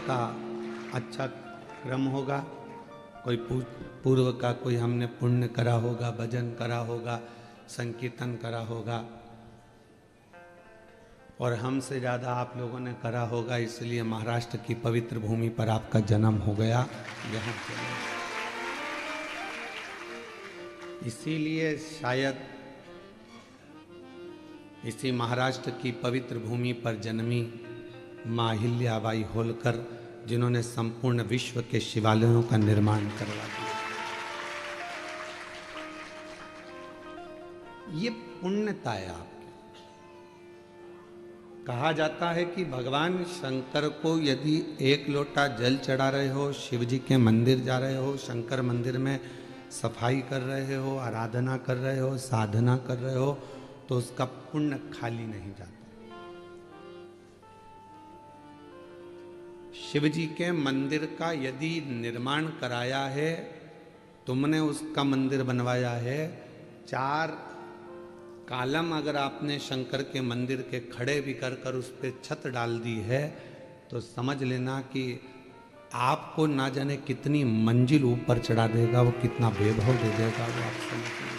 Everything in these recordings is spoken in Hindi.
का अच्छा क्रम होगा, कोई पूर्व का कोई हमने पुण्य करा होगा, भजन करा होगा, संकीर्तन करा होगा, और हमसे ज़्यादा आप लोगों ने करा होगा, इसलिए महाराष्ट्र की पवित्र भूमि पर आपका जन्म हो गया। यहाँ इसीलिए शायद इसी महाराष्ट्र की पवित्र भूमि पर जन्मी माँ अहिल्याबाई होलकर, जिन्होंने संपूर्ण विश्व के शिवालयों का निर्माण करवा दिया। ये पुण्यता है आपकी। कहा जाता है कि भगवान शंकर को यदि एक लोटा जल चढ़ा रहे हो, शिव जी के मंदिर जा रहे हो, शंकर मंदिर में सफाई कर रहे हो, आराधना कर रहे हो, साधना कर रहे हो, तो उसका पुण्य खाली नहीं जाता। शिव जी के मंदिर का यदि निर्माण कराया है, तुमने उसका मंदिर बनवाया है, 4 कालम अगर आपने शंकर के मंदिर के खड़े भी कर उस पर छत डाल दी है, तो समझ लेना कि आपको ना जाने कितनी मंजिल ऊपर चढ़ा देगा, वो कितना वैभव दे देगा, वो आप समझ लें।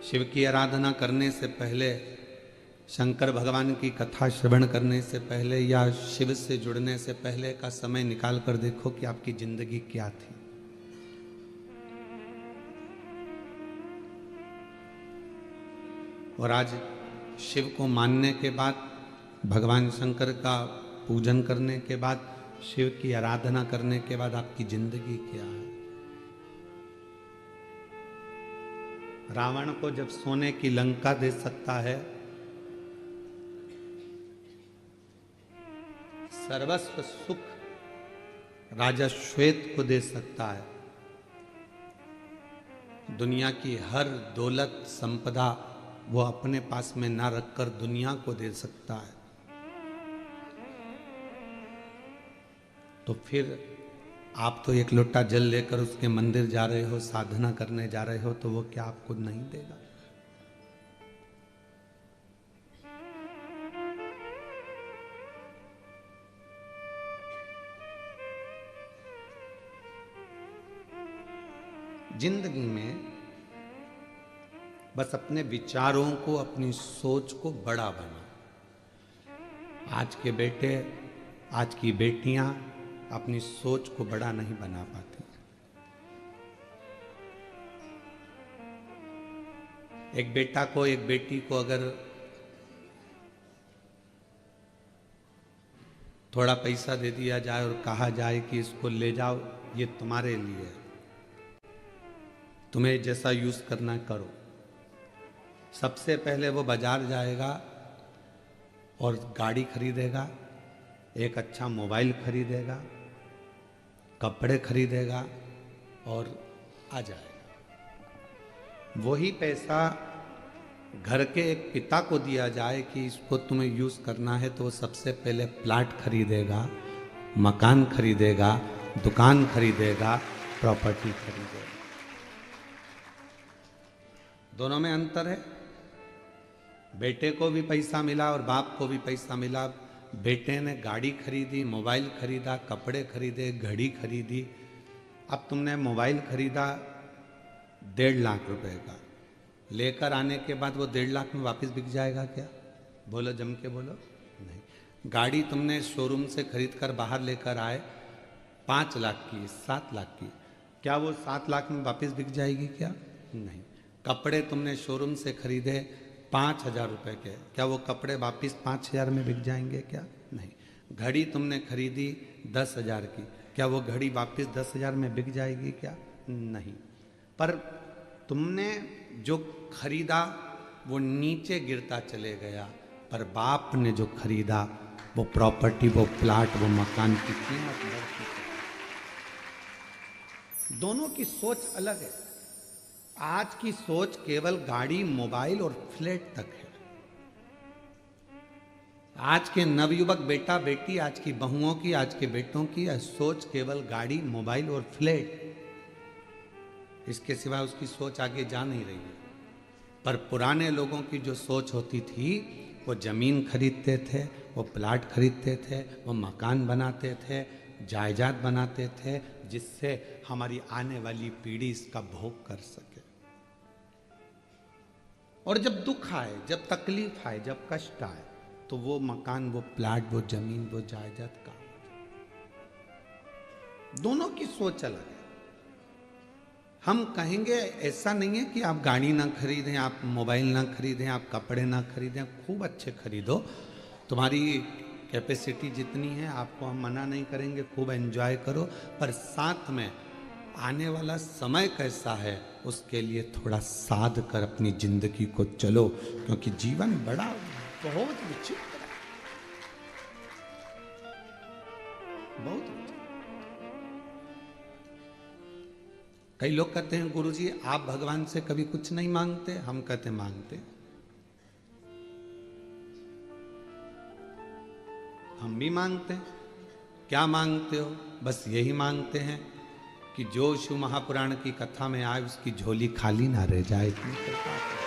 शिव की आराधना करने से पहले, शंकर भगवान की कथा श्रवण करने से पहले या शिव से जुड़ने से पहले का समय निकाल कर देखो कि आपकी जिंदगी क्या थी। और आज शिव को मानने के बाद, भगवान शंकर का पूजन करने के बाद, शिव की आराधना करने के बाद आपकी जिंदगी क्या है। रावण को जब सोने की लंका दे सकता है, सर्वस्व सुख राजा श्वेत को दे सकता है, दुनिया की हर दौलत संपदा वो अपने पास में ना रखकर दुनिया को दे सकता है, तो फिर आप तो एक लोटा जल लेकर उसके मंदिर जा रहे हो, साधना करने जा रहे हो, तो वो क्या आपको नहीं देगा। जिंदगी में बस अपने विचारों को, अपनी सोच को बड़ा बना। आज के बेटे, आज की बेटियां अपनी सोच को बड़ा नहीं बना पाती। एक बेटा को, एक बेटी को अगर थोड़ा पैसा दे दिया जाए और कहा जाए कि इसको ले जाओ, ये तुम्हारे लिए, तुम्हें जैसा यूज करना करो, सबसे पहले वो बाजार जाएगा और गाड़ी खरीदेगा, एक अच्छा मोबाइल खरीदेगा, कपड़े खरीदेगा और आ जाएगा। वही पैसा घर के एक पिता को दिया जाए कि इसको तुम्हें यूज करना है, तो वो सबसे पहले प्लाट खरीदेगा, मकान खरीदेगा, दुकान खरीदेगा, प्रॉपर्टी खरीदेगा। दोनों में अंतर है। बेटे को भी पैसा मिला और बाप को भी पैसा मिला। बेटे ने गाड़ी खरीदी, मोबाइल खरीदा, कपड़े खरीदे, घड़ी खरीदी। अब तुमने मोबाइल खरीदा 1.5 लाख रुपए का, लेकर आने के बाद वो 1.5 लाख में वापस बिक जाएगा क्या? बोलो, जम के बोलो। नहीं। गाड़ी तुमने शोरूम से खरीद कर बाहर लेकर आए 5 लाख की, 7 लाख की, क्या वो 7 लाख में वापस बिक जाएगी क्या? नहीं। कपड़े तुमने शोरूम से खरीदे 5,000 रुपए के, क्या वो कपड़े वापस 5,000 में बिक जाएंगे क्या? नहीं। घड़ी तुमने खरीदी 10,000 की, क्या वो घड़ी वापस 10,000 में बिक जाएगी क्या? नहीं। पर तुमने जो खरीदा वो नीचे गिरता चले गया, पर बाप ने जो खरीदा वो प्रॉपर्टी, वो प्लाट, वो मकान की कीमत बढ़ती है। दोनों की सोच अलग है। आज की सोच केवल गाड़ी, मोबाइल और फ्लैट तक है। आज के नवयुवक बेटा बेटी, आज की बहुओं की, आज के बेटों की सोच केवल गाड़ी, मोबाइल और फ्लैट, इसके सिवा उसकी सोच आगे जा नहीं रही है। पर पुराने लोगों की जो सोच होती थी, वो जमीन खरीदते थे, वो प्लाट खरीदते थे, वो मकान बनाते थे, जायदाद बनाते थे, जिससे हमारी आने वाली पीढ़ी इसका भोग कर सके। और जब दुख आए, जब तकलीफ आए, जब कष्ट आए, तो वो मकान, वो प्लाट, वो जमीन, वो जायदाद का। दोनों की सोच अलग है। हम कहेंगे ऐसा नहीं है कि आप गाड़ी ना खरीदें, आप मोबाइल ना खरीदें, आप कपड़े ना खरीदें, खूब अच्छे खरीदो, तुम्हारी कैपेसिटी जितनी है, आपको हम मना नहीं करेंगे, खूब एंजॉय करो, पर साथ में आने वाला समय कैसा है उसके लिए थोड़ा साध कर अपनी जिंदगी को चलो, क्योंकि जीवन बड़ा बहुत विचित्र है, बहुत विचित्र। कई लोग कहते हैं गुरुजी आप भगवान से कभी कुछ नहीं मांगते, हम कहते मांगते, हम भी मांगते हैं। क्या मांगते हो? बस यही मांगते हैं कि जो शिव महापुराण की कथा में आए उसकी झोली खाली ना रह जाए, इतनी कृपा करो।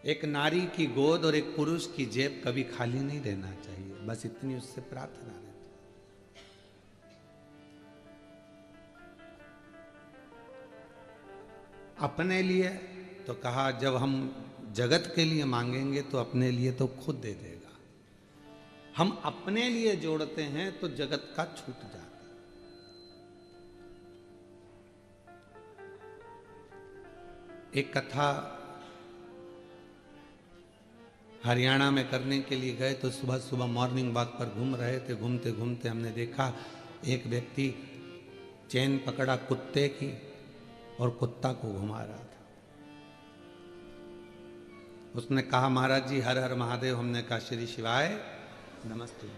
एक नारी की गोद और एक पुरुष की जेब कभी खाली नहीं रहना चाहिए, बस इतनी उससे प्रार्थना रहती। अपने लिए तो कहा जब हम जगत के लिए मांगेंगे तो अपने लिए तो खुद दे देगा। हम अपने लिए जोड़ते हैं तो जगत का छूट जाता है। एक कथा हरियाणा में करने के लिए गए तो सुबह सुबह मॉर्निंग वॉक पर घूम रहे थे, घूमते घूमते हमने देखा एक व्यक्ति चैन पकड़ा कुत्ते की और कुत्ता को घुमा रहा था। उसने कहा महाराज जी हर हर महादेव। हमने कहा श्री शिवाय नमस्ते।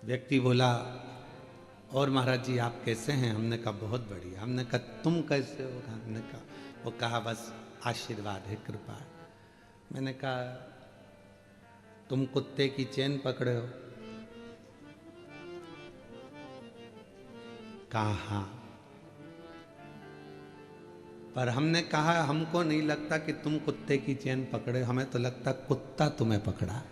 व्यक्ति बोला और महाराज जी आप कैसे हैं? हमने कहा बहुत बढ़िया। हमने कहा तुम कैसे हो? हमने कहा, वो कहा बस आशीर्वाद है, कृपा है। मैंने कहा तुम कुत्ते की चेन पकड़े हो? कहा हाँ। पर हमने कहा हमको नहीं लगता कि तुम कुत्ते की चेन पकड़े, हमें तो लगता कुत्ता तुम्हें पकड़ा।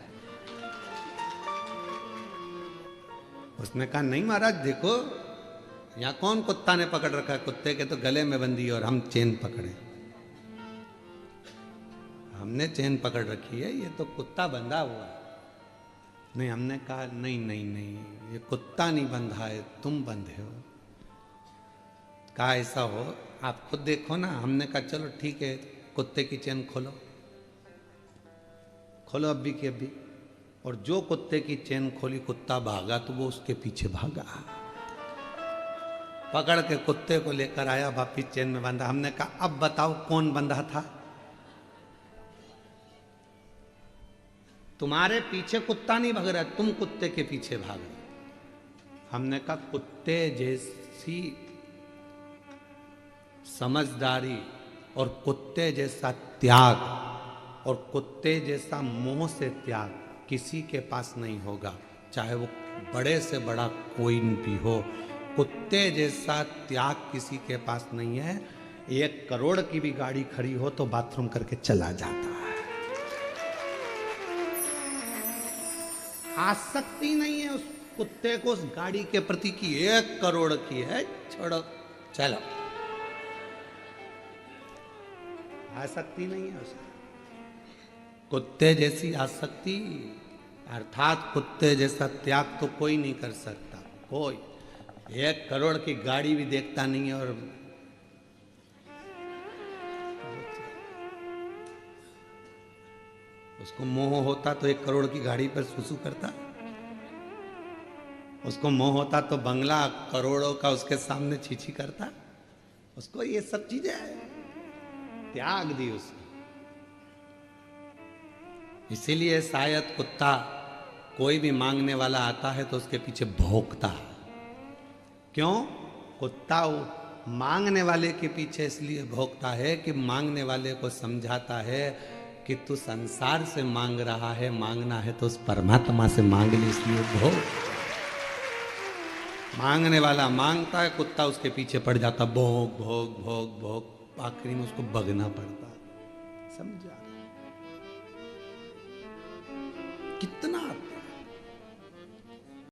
उसने कहा नहीं महाराज देखो यहाँ कौन कुत्ता ने पकड़ रखा है, कुत्ते के तो गले में बंधी और हम चेन पकड़े। हमने चेन पकड़ रखी है, ये तो कुत्ता बंधा हुआ है। नहीं, हमने कहा नहीं नहीं नहीं, ये कुत्ता नहीं बंधा है, तुम बंधे हो। कहा ऐसा हो आप खुद देखो ना। हमने कहा चलो ठीक है, कुत्ते की चेन खोलो, खोलो अभी की अभी। और जो कुत्ते की चेन खोली, कुत्ता भागा तो वो उसके पीछे भागा, पकड़ के कुत्ते को लेकर आया, वापिस चेन में बांधा। हमने कहा अब बताओ कौन बंधा था? तुम्हारे पीछे कुत्ता नहीं भाग रहा, तुम कुत्ते के पीछे भाग रहे। हमने कहा कुत्ते जैसी समझदारी और कुत्ते जैसा त्याग और कुत्ते जैसा मोह से त्याग किसी के पास नहीं होगा, चाहे वो बड़े से बड़ा कोई भी हो। कुत्ते जैसा त्याग किसी के पास नहीं है। 1 करोड़ की भी गाड़ी खड़ी हो तो बाथरूम करके चला जाता है। आसक्ति नहीं है उस कुत्ते को उस गाड़ी के प्रति की 1 करोड़ की है, छोड़ो चलो, आसक्ति नहीं है उसकी। कुत्ते जैसी आसक्ति अर्थात कुत्ते जैसा त्याग तो कोई नहीं कर सकता। कोई 1 करोड़ की गाड़ी भी देखता नहीं है। और उसको मोह होता तो 1 करोड़ की गाड़ी पर सुसु करता। उसको मोह होता तो बंगला करोड़ों का उसके सामने छीछी करता। उसको ये सब चीजें त्याग दी उसने। इसीलिए शायद कुत्ता कोई भी मांगने वाला आता है तो उसके पीछे भौंकता है। क्यों? कुत्ता मांगने वाले के पीछे इसलिए भौंकता है कि मांगने वाले को समझाता है कि तू संसार से मांग रहा है, मांगना है तो उस परमात्मा से मांग ले, इसलिए भोग। मांगने वाला मांगता है, कुत्ता उसके पीछे पड़ जाता, भोग भोग भोग भोग, आखिरी में उसको भगना पड़ता। समझा?